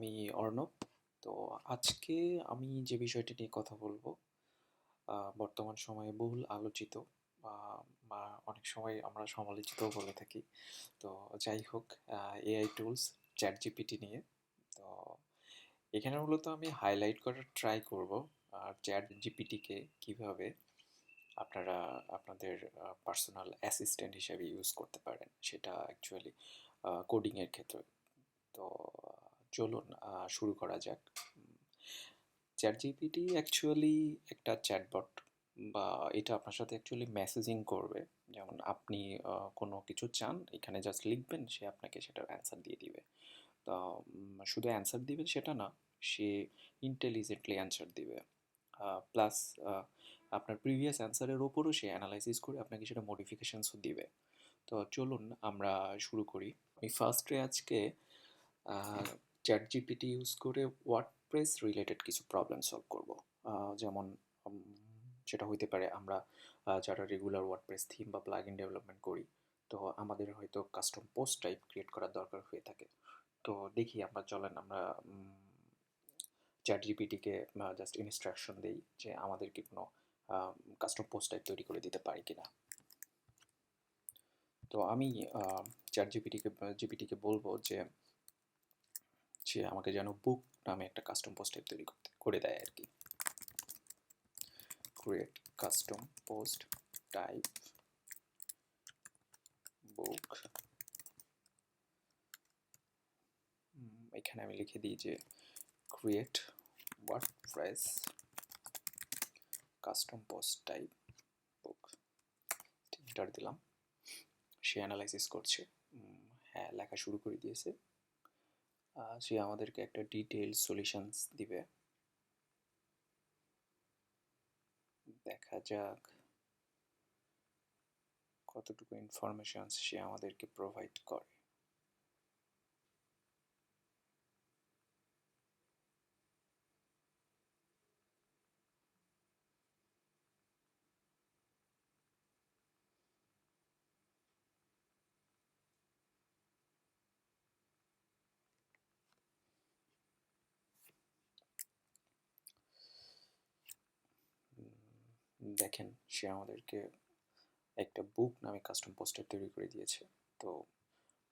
আমি অর্ণব। তো আজকে আমি যে বিষয়টি নিয়ে কথা বলবো, বর্তমান সময়ে বহুল আলোচিত বা বা অনেক সময় আমরা সমালোচিতও বলে থাকি। তো যাই হোক, এআই টুলস চ্যাট জিপিটি নিয়ে। তো এখানে মূলত আমি হাইলাইট করার ট্রাই করব আর চ্যাট জিপিটিকে কিভাবে আপনারা আপনাদের পার্সোনাল অ্যাসিস্ট্যান্ট হিসেবে ইউজ করতে পারেন, সেটা অ্যাকচুয়ালি কোডিংয়ের ক্ষেত্রে। তো চলুন শুরু করা যাক। চ্যাট জিপিটি অ্যাকচুয়ালি একটা চ্যাটবট, বা এটা আপনার সাথে অ্যাকচুয়ালি মেসেজিং করবে। যেমন আপনি কোনো কিছু চান, এখানে জাস্ট লিখবেন, সে আপনাকে সেটার অ্যান্সার দিয়ে দিবে। তো শুধু অ্যান্সার দিবে সেটা না, সে ইন্টেলিজেন্টলি অ্যান্সার দিবে। প্লাস আপনার প্রিভিয়াস অ্যান্সারের ওপরও সে অ্যানালাইসিস করে আপনাকে সেটা মডিফিকেশনসও দিবে। তো চলুন আমরা শুরু করি। আমি ফার্স্টে আজকে চ্যাট জিপিটি ইউজ করে ওয়ার্ডপ্রেস রিলেটেড কিছু প্রবলেম সলভ করব। যেমন সেটা হইতে পারে আমরা যারা রেগুলার ওয়ার্ডপ্রেস থিম বা প্লাগইন ডেভেলপমেন্ট করি, তো আমাদের হয়তো কাস্টম পোস্ট টাইপ ক্রিয়েট করার দরকার হয়ে থাকে। তো দেখি আমরা, চলেন আমরা চ্যাট জিপিটিকে জাস্ট ইনস্ট্রাকশন দিই যে আমাদেরকে কোনো কাস্টম পোস্ট টাইপ তৈরি করে দিতে পারি কিনা। তো আমি চ্যাট জিপিটিকে বলবো যে সে আমাকে যেন বুক নামে একটা কাস্টম পোস্ট টাইপ তৈরি করে দেয় আর কি। Create custom post type book. এখানে আমি লিখে দিই যে create WordPress custom post type book. Enter দিলাম, সে অ্যানালাইসিস করছে। হ্যাঁ, লেখা শুরু করে দিয়েছে। সে আমাদেরকে একটা ডিটেইল সলিউশনস দিবে। দেখা যাক কতটুকু ইনফরমেশন সে আমাদেরকে প্রোভাইড করে। দেখেন, সে আমাদেরকে একটা বুক নামে কাস্টম পোস্টার তৈরি করে দিয়েছে। তো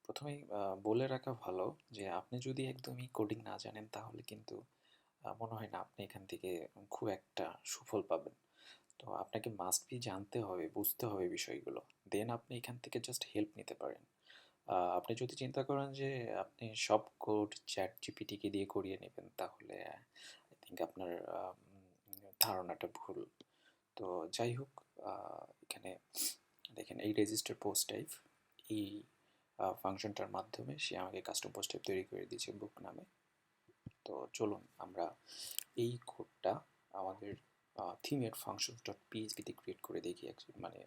প্রথমেই বলে রাখা ভালো যে আপনি যদি একদমই কোডিং না জানেন, তাহলে কিন্তু মনে হয় না আপনি এখান থেকে খুব একটা সুফল পাবেন। তো আপনাকে মাস্ট বি জানতে হবে, বুঝতে হবে বিষয়গুলো, দেন আপনি এখান থেকে জাস্ট হেল্প নিতে পারেন। আপনি যদি চিন্তা করেন যে আপনি সব কোড চ্যাট জিপিটিকে দিয়ে করিয়ে নেবেন, তাহলে আই থিঙ্ক আপনার ধারণাটা ভুল। তো যাই হোক, এখানে দেখেন এই রেজিস্টার পোস্ট টাইপ, এই ফাংশনটার মাধ্যমে সে আমাকে কাস্টম পোস্ট টাইপ তৈরি করে দিয়েছে বুক নামে। তো চলুন আমরা এই কোডটা আমাদের থিমের ফাংশনস ডট পিএইচপিতে ক্রিয়েট করে দেখি, মানে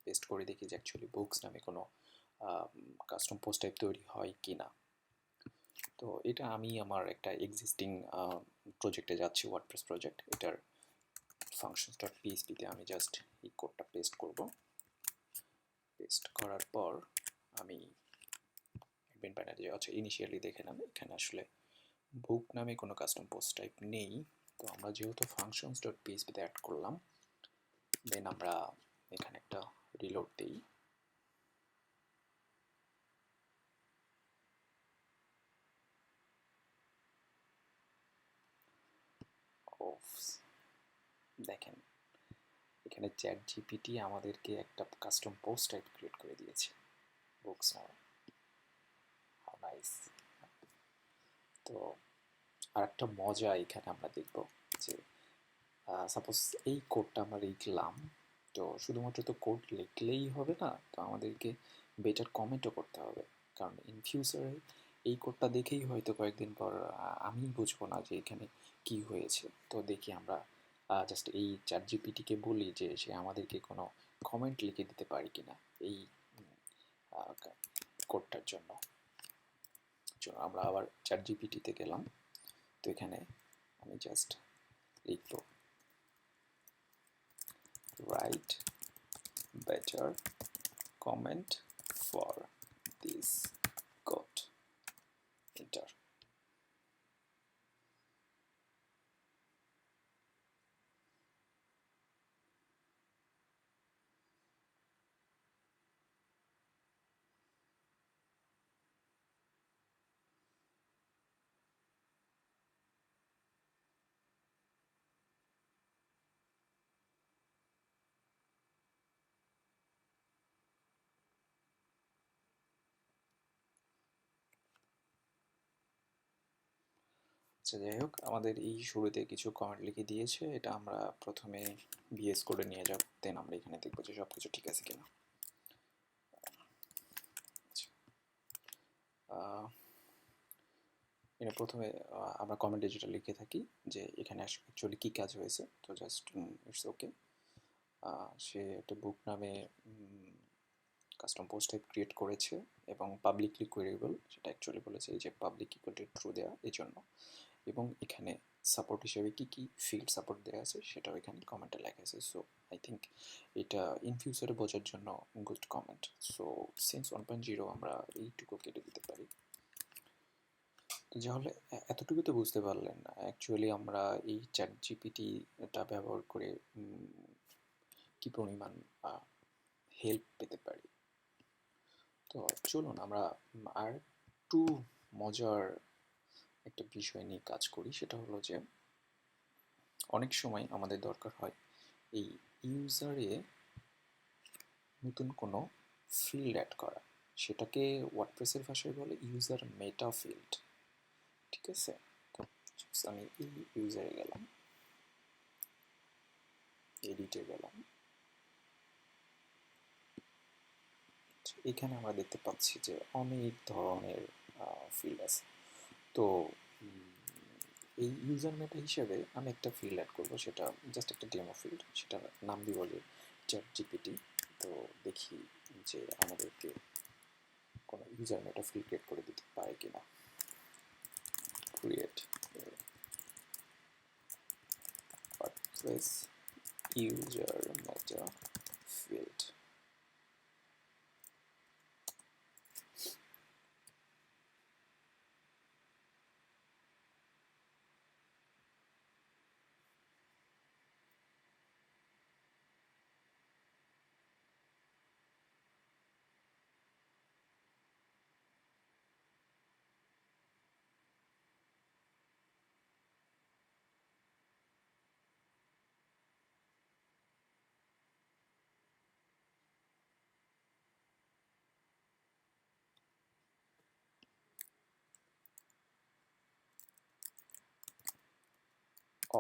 পেস্ট করে দেখি যে অ্যাকচুয়ালি বুকস নামে কোনো কাস্টম পোস্ট টাইপ তৈরি হয় কি না। তো এটা আমি আমার একটা এক্সিস্টিং প্রজেক্টে যাচ্ছি, ওয়ার্ডপ্রেস প্রজেক্ট। এটার ফাংশনস ডট পিএইচপিতে আমি জাস্ট এই কোডটা পেস্ট করব। পেস্ট করার পর আমি অ্যাডমিন প্যানেলে আচ্ছা ইনিশিয়ালি দেখে নেন, এখানে আসলে বুক নামে কোনো কাস্টম পোস্ট টাইপ নেই। তো আমরা যেহেতু ফাংশনস ডট পিএইচপিতে অ্যাড করলাম, দেন আমরা এখানে একটা রিলোড দিই। দেখেন এখানে চ্যাট জিপিটি আমাদেরকে একটা কাস্টম পোস্ট টাইপ ক্রিয়েট করে দিয়েছে বুকস নামে। How nice. তো আর একটা মজা এখানে আমরা দেখব যে সাপোজ এই কোডটা আমরা লিখলাম, তো শুধুমাত্র তো কোড লিখলেই হবে না, তো আমাদেরকে বেটার কমেন্টও করতে হবে। কারণ ইন ফিউচারে এই কোডটা দেখেই হয়তো কয়েকদিন পর আমি বুঝবো না যে এখানে কি হয়েছে। তো দেখি আমরা জাস্ট এই চ্যাট জিপিটিকে বলি যে সে আমাদেরকে কোনো কমেন্ট লিখে দিতে পারি কিনা এই কোডটার জন্য। চলো আমরা আবার চ্যাট জিপিটিতে গেলাম। তো এখানে আমি জাস্ট লিখব write better comment for this code, enter। আচ্ছা, যাই হোক, আমাদের এই শুরুতে কিছু কমেন্ট লিখে দিয়েছে। এটা আমরা প্রথমে ভিএস কোডে নিয়ে যাব, দেন আমরা এখানে দেখবো যে সব কিছু ঠিক আছে কিনা। এটা প্রথমে আমরা কমেন্টে যেটা লিখে থাকি যে এখানে অ্যাকচুয়ালি কী কাজ হয়েছে, তো জাস্ট ইটস ওকে। সে একটা বুক নামে কাস্টম পোস্ট টাইপ ক্রিয়েট করেছে এবং পাবলিকলি কোয়েরিয়েবল, সেটা অ্যাকচুয়ালি বলেছে এই যে পাবলিক ইকুয়াল টু ট্রু দেওয়া এই জন্য, এবং এখানে সাপোর্ট হিসেবে কী কী ফিল্ড সাপোর্ট দেওয়া আছে সেটাও এখানে কমেন্টে লেখা আছে। সো আই থিঙ্ক এটা ইন ফিউচারে বোঝার জন্য গুড কমেন্ট। সো সিন্স 1.0 আমরা এইটুকু কেটে দিতে পারি। তো তাহলে এতটুকু তো বুঝতে পারলেন অ্যাকচুয়ালি আমরা এই চ্যাট জিপিটিটা ব্যবহার করে কী পরিমাণ হেল্প পেতে পারি। তো চলুন আমরা আর একটু মজার একটা বিষয় নিয়ে কাজ করি। সেটা হলো যে অনেক সময় আমাদের দরকার হয় এই ইউজারে নতুন কোনো ফিল্ড অ্যাড করা, সেটাকে ওয়ার্ডপ্রেসের ভাষায় বলে ইউজার মেটা ফিল্ড। ঠিক আছে, তো আমি এই ইউজারে গেলাম, এডিটে গেলাম, এখানে আমরা দেখতে পাচ্ছি যে অনেক ধরনের ফিল্ড আছে। তো এই ইউজার মেটা হিসেবে আমি একটা ফিল্ড অ্যাড করবো, সেটা জাস্ট একটা ডেমো ফিল্ড, সেটা নাম দিব যে চ্যাট জিপিটি। তো দেখি যে আমাদেরকে কোনো ইউজার মেটা ফিল্ড ক্রিয়েট করে দিতে পারে কিনা। Create WordPress user meta field.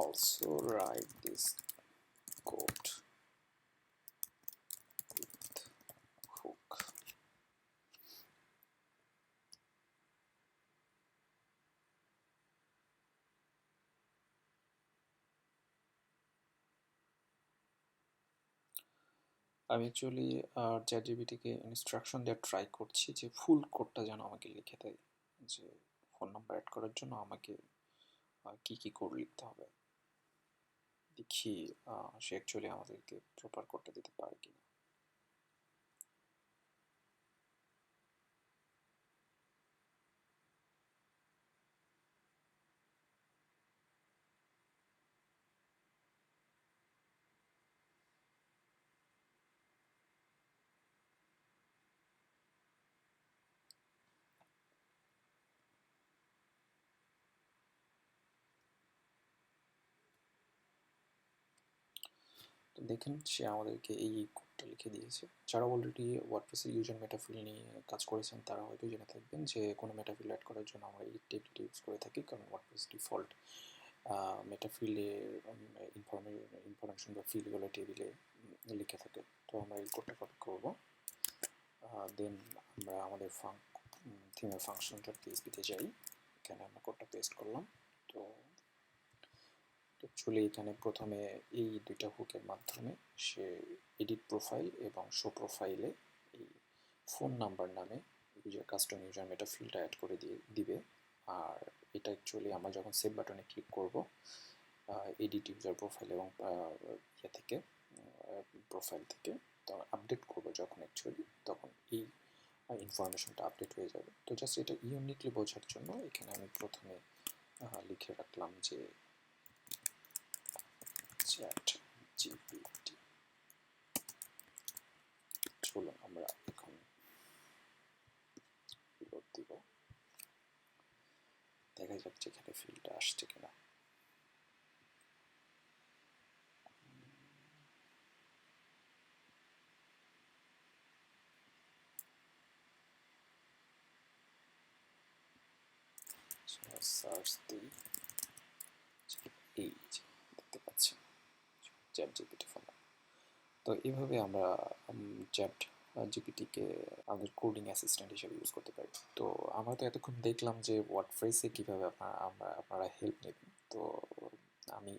Also write this code with hook. আমি অ্যাকচুয়ালি চ্যাট জিপিটিকে ইনস্ট্রাকশন দেওয়ার ট্রাই করছি যে ফুল কোডটা যেন আমাকে লিখে দেয়, যে ফোন নাম্বার অ্যাড করার জন্য আমাকে কী কী কোড লিখতে হবে। দেখি সে অ্যাকচুয়ালি আমাদেরকে প্রপার কোডটা দিতে পারে কিনা। তো দেখেন সে আমাদেরকে এই কোডটা লিখে দিয়েছে। যারা অলরেডি ওয়ার্ডপ্রেসের ইউজার মেটাফিল নিয়ে কাজ করেছেন তারা হয়তো জেনে থাকবেন যে কোনো মেটাফিল অ্যাড করার জন্য আমরা এই টেবিলটি ইউজ করে থাকি, কারণ ওয়ার্ডপ্রেস ডিফল্ট মেটাফিলের ইনফরমেশন বা ফিল্ডগুলো টেবিলে লিখে থাকে। তো আমরা এই কোডটা কপি করবো, দেন আমরা আমাদের থিমের ফাংশন ডট পিএইচপিতে যাই, এখানে আমরা কোডটা পেস্ট করলাম। তো অ্যাকচুয়ালি এখানে প্রথমে এই দুইটা হুকের মাধ্যমে সে এডিট প্রোফাইল এবং শো প্রোফাইলে এই ফোন নাম্বার নামে কাস্টম ইউজার মেটা ফিল্ডটা অ্যাড করে দিবে। আর এটা অ্যাকচুয়ালি আমরা যখন সেভ বাটনে ক্লিক করব এডিট ইউজার প্রোফাইল এবং ইয়ে থেকে প্রোফাইল থেকে তখন আপডেট করবো যখন অ্যাকচুয়ালি, তখন এই ইনফরমেশনটা আপডেট হয়ে যাবে। তো জাস্ট এটা ইউনিকলি বোঝার জন্য এখানে আমি প্রথমে লিখে রাখলাম যে চ্যাট জিপিটি। চলুন আমরা এখন লোড দিব, দেখা যাক যেখানে ফিল্ডটা আসছে কিনা। সার্চ দিই এই যে দেখতে পাচ্ছেন চ্যাট জিপিটি ফরম্যাট। তো এইভাবে আমরা চ্যাট জিপিটিকে আমাদের কোডিং অ্যাসিস্ট্যান্ট হিসেবে ইউজ করতে পারি। তো আমরা তো এতক্ষণ দেখলাম যে ওয়ার্ডপ্রেসে কীভাবে আপনারা হেল্প নেবেন। তো আমি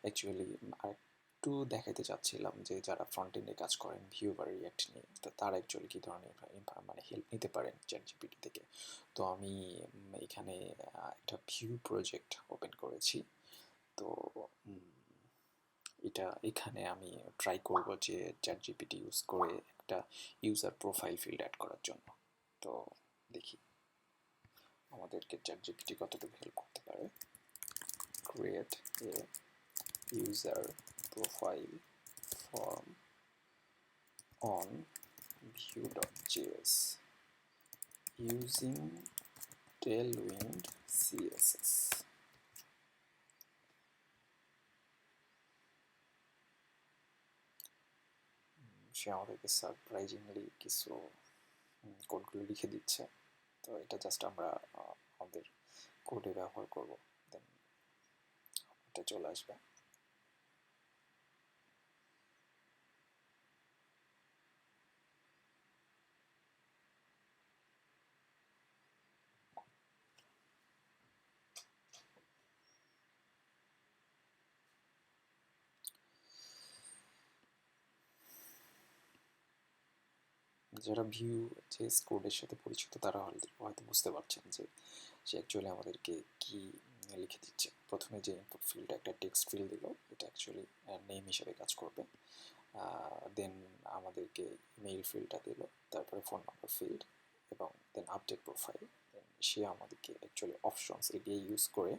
অ্যাকচুয়ালি আরেকটু দেখাতে চাচ্ছিলাম যে যারা ফ্রন্ট এন্ডে কাজ করেন ভিউ বা রিয়াক্ট নিয়ে, তো তারা অ্যাকচুয়ালি কী ধরনের মানে হেল্প নিতে পারেন চ্যাট জিপিটি থেকে। তো আমি এখানে একটা ভিউ প্রজেক্ট ওপেন করেছি। তো এখানে আমি ট্রাই করব যে চ্যাট জিপিটি ইউজ করে একটা ইউজার প্রোফাইল ফিল্ড অ্যাড করার জন্য। তো দেখি আমাদেরকে চ্যাট জিপিটি কতটুকু হেল্প করতে পারে। Create a user profile form on view.js using tailwind css। সে আমাদেরকে সারপ্রাইজিংলি কিছু কোডগুলো লিখে দিচ্ছে। তো এটা জাস্ট আমরা আমাদের কোডে ব্যবহার করব, দেন এটা চলে আসবে। যারা ভিউ জেএস কোডের সাথে পরিচিত তারা হয়তো বুঝতে পারছেন যে সে অ্যাকচুয়ালি আমাদেরকে কি লিখে দিচ্ছে। প্রথমে যে ইনপুট ফিল্ডে একটা টেক্সট ফিল্ড দিল, এটা অ্যাকচুয়ালি নেম হিসেবে কাজ করবে। দেন আমাদেরকে মেইল ফিল্ডটা দিল, তারপরে ফোন নাম্বার ফিল্ড, এবং দেন আপডেট প্রোফাইল। দেন সে আমাদেরকে অ্যাকচুয়ালি অপশনস এডিআই ইউজ করে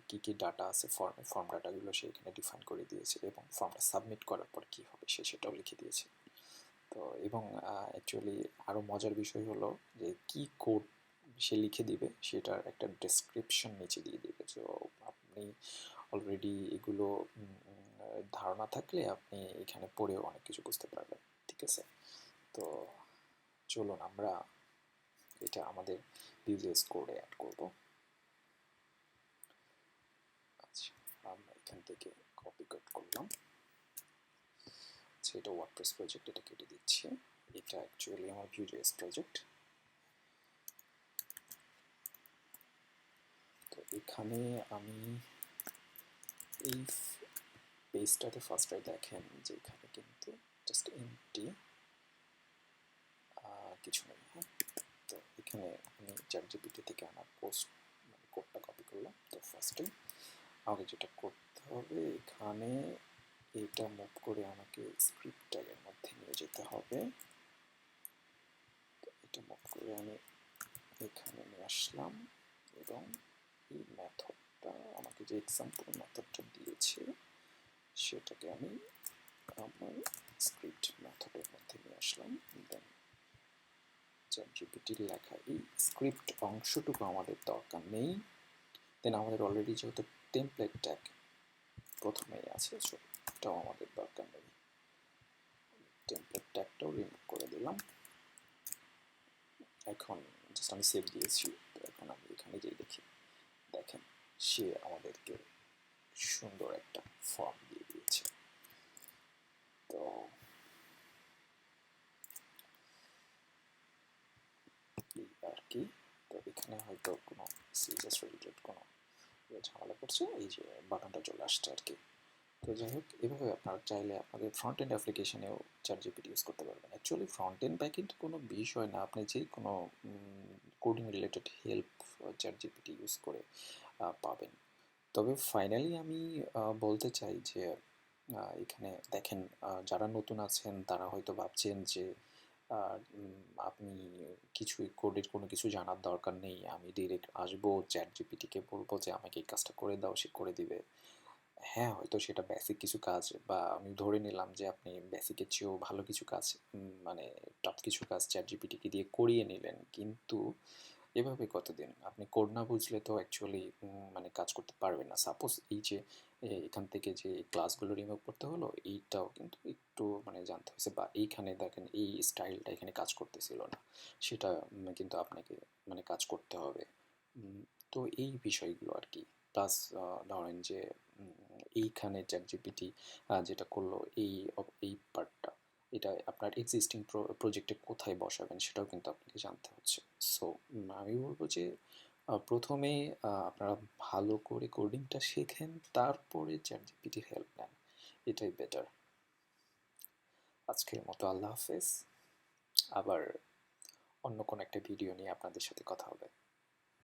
কী কী ডাটা আছে ফর্ম ডাটাগুলো সে এখানে ডিফাইন করে দিয়েছে, এবং ফর্মটা সাবমিট করার পর কী হবে সেটাও লিখে দিয়েছে। তো এবং অ্যাকচুয়ালি আরও মজার বিষয় হলো যে কি কোড সে লিখে দিবে সেটার একটা ডেসক্রিপশন নিচে দিয়ে দিবে। তো আপনি অলরেডি এগুলো ধারণা থাকলে আপনি এখানে পড়েও অনেক কিছু বুঝতে পারবেন। ঠিক আছে, তো চলুন আমরা এটা আমাদের ভিউজেস কোডে অ্যাড করব। আচ্ছা, আমরা এখান থেকে কপি কাট করলাম। এটা ওয়ার্ডপ্রেস প্রজেক্ট, এটা কেটে দিচ্ছি। এটা অ্যাকচুয়ালি আমার ভিউজেস প্রজেক্ট। তো এখানে আমি এই পেজটাতে ফার্স্টে দেখেন যে এখানে কিন্তু জাস্ট এমটি, কিছু নেই। হ্যাঁ, তো এখানে আমি চ্যাট জিপিটি থেকে আমার পোস্ট মানে কোডটা কপি করলাম। তো ফার্স্টে আমাকে যেটা করতে হবে, এখানে এটা মুভ করে আমাকে স্ক্রিপ্ট ট্যাগের মধ্যে নিয়ে যেতে হবে। তো এটা মুভ করে আমি এখানে নিয়ে আসলাম, এবং এই মেথডটা আমাকে যে এক্সাম্পল মেথডটা দিয়েছে সেটাকে আমি আমার স্ক্রিপ্ট মেথডের মধ্যে নিয়ে আসলাম। দেন চ্যাট জিপিটির লেখা এই স্ক্রিপ্ট অংশটুকু আমাদের দরকার নেই। দেন আমাদের অলরেডি যেহেতু টেমপ্লেট ট্যাগ প্রথমেই আছে, সো এটাও আমাদের দরকার নেই। টেমপ্লেট ট্যাগটাও রিমুভ করে দিলাম। এখন জাস্ট আমি সেভ দিয়েছি। তো এখন আমি এখানে যেই দেখেন সে আমাদেরকে সুন্দর একটা ফর্ম দিয়ে দিয়েছে। তো এই আর কি। তো এখানে হয়তো কোনো সিএসএস রিলেটেড কোনো ঝামেলা করছে, এই যে বাটনটা চলে আসছে আর কি। তো যাই হোক, এভাবে আপনারা চাইলে আপনাদের ফ্রন্ট এন্ড অ্যাপ্লিকেশনেও চ্যাট জিপিটি ইউজ করতে পারবেন। Actually front end back end কোনো বিষয় না, আপনি যে কোনো coding related help ChatGPT use করে পাবেন। তবে ফাইনালি আমি বলতে চাই যে এখানে দেখেন, যারা নতুন আছেন তারা হয়তো ভাবছেন যে আপনি কিছুই কোডের কোনো কিছু জানার দরকার নেই, আমি ডিরেক্ট আসবো চ্যাট জিপিটিকে বলবো যে আমাকে এই কাজটা করে দাও, সে করে দিবে। হ্যাঁ, হয়তো সেটা বেসিক কিছু কাজ, বা আমি ধরে নিলাম যে আপনি বেসিকের চেয়েও ভালো কিছু কাজ, মানে টাফ কিছু কাজ চ্যাট জিপিটিকে দিয়ে করিয়ে নিলেন। কিন্তু এভাবে কতদিন আপনি কোড না বুঝলে তো অ্যাকচুয়ালি মানে কাজ করতে পারবেন না। সাপোজ এই যে এখান থেকে যে ক্লাসগুলো রিমুভ করতে হলো, এইটাও কিন্তু একটু মানে জানতে হয়েছে, বা এইখানে দেখেন এই স্টাইলটা এখানে কাজ করতেছিল না, সেটা কিন্তু আপনাকে মানে কাজ করতে হবে। তো এই বিষয়গুলো আর কি। প্লাস ধরেন যে এইখানে চ্যাটজিপিটি যেটা করলো এই পার্টটা, এটা আপনার এক্সিস্টিং প্রজেক্টে কোথায় বসাবেন সেটাও কিন্তু আপনাকে জানতে হচ্ছে। সো আমি বলবো যে প্রথমে আপনারা ভালো করে কোডিংটা শেখেন, তারপরে চ্যাটজিপিটির হেল্প নেন, এটাই বেটার। আজকের মতো আল্লাহ হাফেজ। আবার অন্য কোনো একটা ভিডিও নিয়ে আপনাদের সাথে কথা হবে।